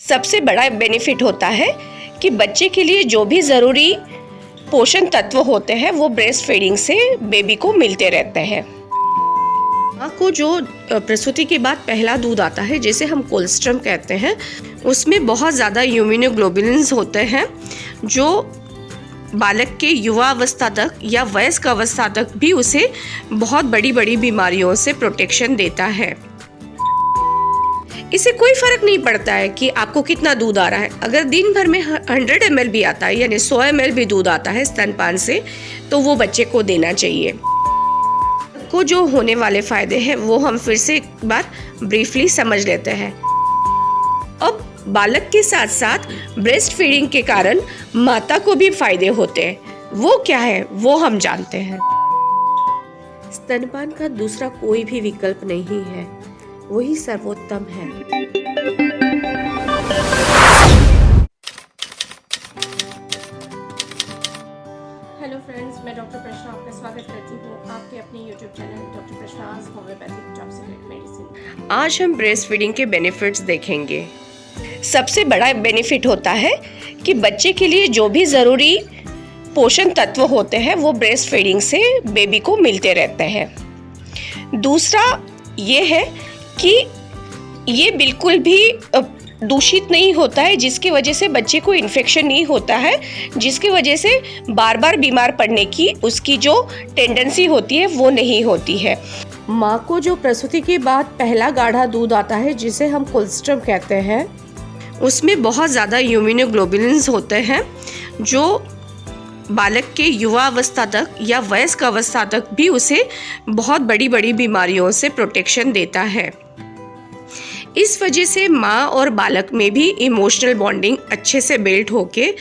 सबसे बड़ा बेनिफिट होता है कि बच्चे के लिए जो भी ज़रूरी पोषण तत्व होते हैं वो ब्रेस्ट फीडिंग से बेबी को मिलते रहते हैं। माँ को जो प्रसूति के बाद पहला दूध आता है, जिसे हम कोलेस्ट्रम कहते हैं, उसमें बहुत ज़्यादा इम्यूनोग्लोबुलिन्स होते हैं जो बालक के युवा अवस्था तक या वयस्क अवस्था तक भी उसे बहुत बड़ी बड़ी बीमारियों से प्रोटेक्शन देता है। इससे कोई फर्क नहीं पड़ता है कि आपको कितना दूध आ रहा है। अगर दिन भर में 100 ml भी आता है, यानी 100 ml भी दूध आता है स्तनपान से, तो वो बच्चे को देना चाहिए। को जो होने वाले फायदे हैं वो हम फिर से एक बार ब्रीफली समझ लेते हैं। अब बालक के साथ साथ ब्रेस्ट फीडिंग के कारण माता को भी फायदे होते हैं। वो क्या है वो हम जानते हैं। स्तनपान का दूसरा कोई भी विकल्प नहीं है, वही सर्वोत्तम है। हेलो फ्रेंड्स, मैं डॉक्टर प्रश्ना आपका स्वागत करती हूँ आपके अपने YouTube channel doctor Prashna's homeopathic top secret medicine. आज हम ब्रेस्ट फीडिंग के बेनिफिट्स देखेंगे। सबसे बड़ा बेनिफिट होता है कि बच्चे के लिए जो भी ज़रूरी पोषण तत्व होते हैं वो ब्रेस्ट फीडिंग से बेबी को मिलते रहते हैं। दूसरा ये है कि ये बिल्कुल भी दूषित नहीं होता है, जिसकी वजह से बच्चे को इन्फेक्शन नहीं होता है, जिसकी वजह से बार बार बीमार पड़ने की उसकी जो टेंडेंसी होती है वो नहीं होती है। माँ को जो प्रसूति के बाद पहला गाढ़ा दूध आता है, जिसे हम कोलेस्ट्रम कहते हैं, उसमें बहुत ज़्यादा इम्यूनोग्लोबुलिन्स होते हैं जो बालक के युवा अवस्था तक या वयस्क अवस्था तक भी उसे बहुत बड़ी बड़ी बीमारियों से प्रोटेक्शन देता है। इस वजह से माँ और बालक में भी इमोशनल बॉन्डिंग अच्छे से बिल्ड होके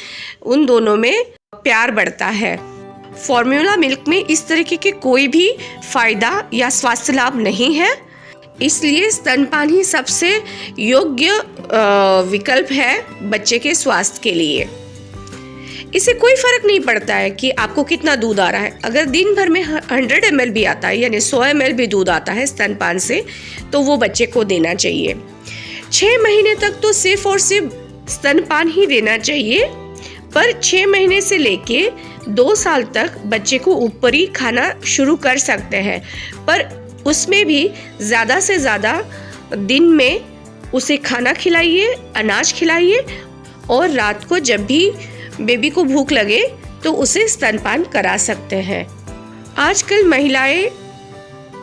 उन दोनों में प्यार बढ़ता है। फॉर्मूला मिल्क में इस तरीके के कोई भी फायदा या स्वास्थ्य लाभ नहीं है, इसलिए स्तनपान ही सबसे योग्य विकल्प है बच्चे के स्वास्थ्य के लिए। इससे कोई फर्क नहीं पड़ता है कि आपको कितना दूध आ रहा है। अगर दिन भर में 100 ml भी आता है, यानी 100 ml भी दूध आता है स्तनपान से, तो वो बच्चे को देना चाहिए। 6 महीने तक तो सिर्फ और सिर्फ स्तनपान ही देना चाहिए, पर 6 महीने से लेके 2 साल तक बच्चे को ऊपरी खाना शुरू कर सकते हैं, पर उसमें भी ज़्यादा से ज़्यादा दिन में उसे खाना खिलाइए, अनाज खिलाइए, और रात को जब भी बेबी को भूख लगे तो उसे स्तनपान करा सकते हैं। आजकल महिलाएं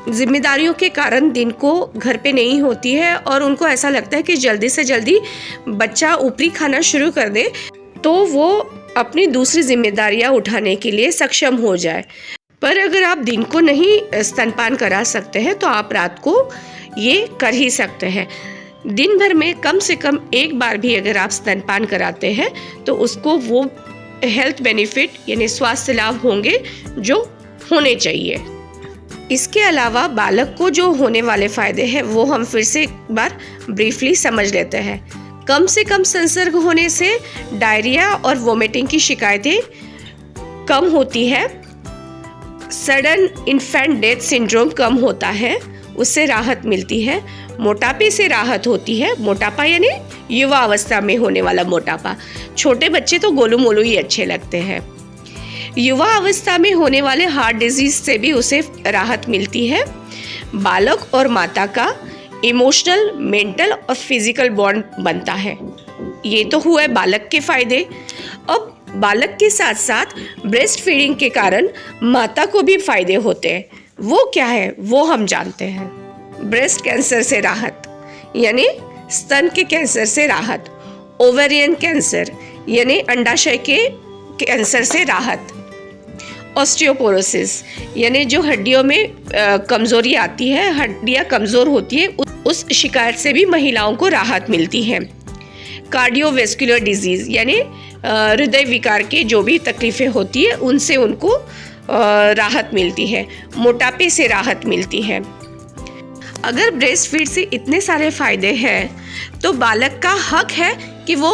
जिम्मेदारियों के कारण दिन को घर पे नहीं होती है और उनको ऐसा लगता है कि जल्दी से जल्दी बच्चा ऊपरी खाना शुरू कर दे तो वो अपनी दूसरी जिम्मेदारियां उठाने के लिए सक्षम हो जाए। पर अगर आप दिन को नहीं स्तनपान करा सकते हैं तो आप रात को ये कर ही सकते हैं। दिन भर में कम से कम एक बार भी अगर आप स्तनपान कराते हैं तो उसको वो हेल्थ बेनिफिट यानी स्वास्थ्य लाभ होंगे जो होने चाहिए। इसके अलावा बालक को जो होने वाले फायदे हैं वो हम फिर से एक बार ब्रीफली समझ लेते हैं। कम से कम संसर्ग होने से डायरिया और वोमिटिंग की शिकायतें कम होती है। सडन इन्फेंट डेथ सिंड्रोम कम होता है, उससे राहत मिलती है। मोटापे से राहत होती है। मोटापा यानी युवा अवस्था में होने वाला मोटापा। छोटे बच्चे तो गोलू मोलू ही अच्छे लगते हैं। युवा अवस्था में होने वाले हार्ट डिजीज से भी उसे राहत मिलती है। बालक और माता का इमोशनल, मेंटल और फिजिकल बॉन्ड बनता है। ये तो हुआ बालक के फायदे। अब बालक के साथ साथ ब्रेस्ट फीडिंग के कारण माता को भी फायदे होते हैं। वो क्या है वो हम जानते हैं। ब्रेस्ट कैंसर से राहत यानी स्तन के कैंसर से राहत। ओवेरियन कैंसर यानी अंडाशय के कैंसर से राहत। ऑस्टियोपोरोसिस यानी जो हड्डियों में कमजोरी आती है, हड्डियां कमजोर होती है, उस शिकायत से भी महिलाओं को राहत मिलती है। कार्डियोवैस्कुलर डिजीज यानी हृदय विकार के जो भी तकलीफें होती है उनसे उनको राहत मिलती है। मोटापे से राहत मिलती है। अगर ब्रेस्ट फीड से इतने सारे फायदे हैं तो बालक का हक है कि वो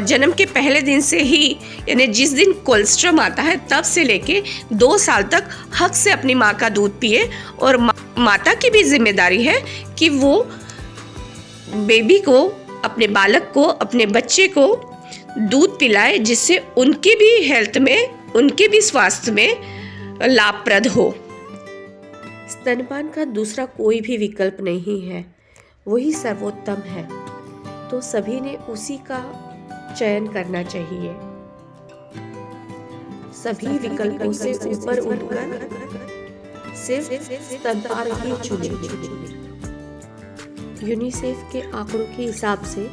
जन्म के पहले दिन से ही यानी जिस दिन कोलेस्ट्रम आता है तब से लेके 2 साल तक हक से अपनी माँ का दूध पिए। और माता की भी जिम्मेदारी है कि वो बेबी को अपने बालक को, अपने बच्चे को दूध पिलाए जिससे उनके भी हेल्थ में, उनके भी स्वास्थ्य में लाभप्रद हो। स्तनपान का दूसरा कोई भी विकल्प नहीं है, वही सर्वोत्तम है, तो सभी ने उसी का चयन करना चाहिए। सभी विकल्पों से ऊपर उठकर सिर्फ स्तनपान ही चुनें। यूनिसेफ के आंकड़ों के हिसाब से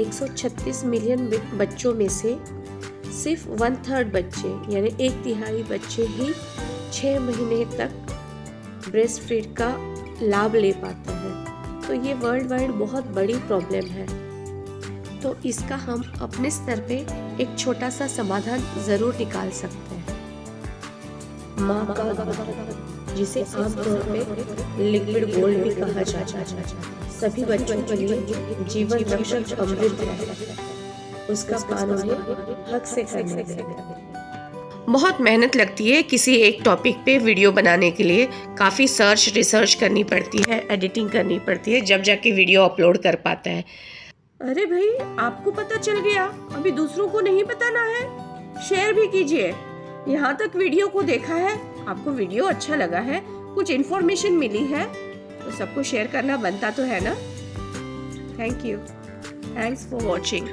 136 मिलियन बच्चों में से सिर्फ 1/3 बच्चे यानी 1/3 बच्चे ही 6 महीने तक ब्रेस्ट फीड का लाभ ले पाते हैं। तो ये वर्ल्ड वाइड बहुत बड़ी प्रॉब्लम है। तो इसका हम अपने स्तर पे एक छोटा सा समाधान ज़रूर निकाल सकते हैं। माँ का दूध, जिसे आमतौर पे लिक्विड गोल्ड भी कहा जाता है, सभी बच्चों के लिए जीवन रक्षक अमृत है। उसका पान उन्हें हक से करने दें। बहुत मेहनत लगती है किसी एक टॉपिक पे वीडियो बनाने के लिए, काफ़ी रिसर्च करनी पड़ती है, एडिटिंग करनी पड़ती है, जब जाके वीडियो अपलोड कर पाता है। अरे भाई, आपको पता चल गया, अभी दूसरों को नहीं बताना है, शेयर भी कीजिए। यहाँ तक वीडियो को देखा है, आपको वीडियो अच्छा लगा है, कुछ इन्फॉर्मेशन मिली है, तो सबको शेयर करना बनता तो है ना। Thank you, thanks for watching.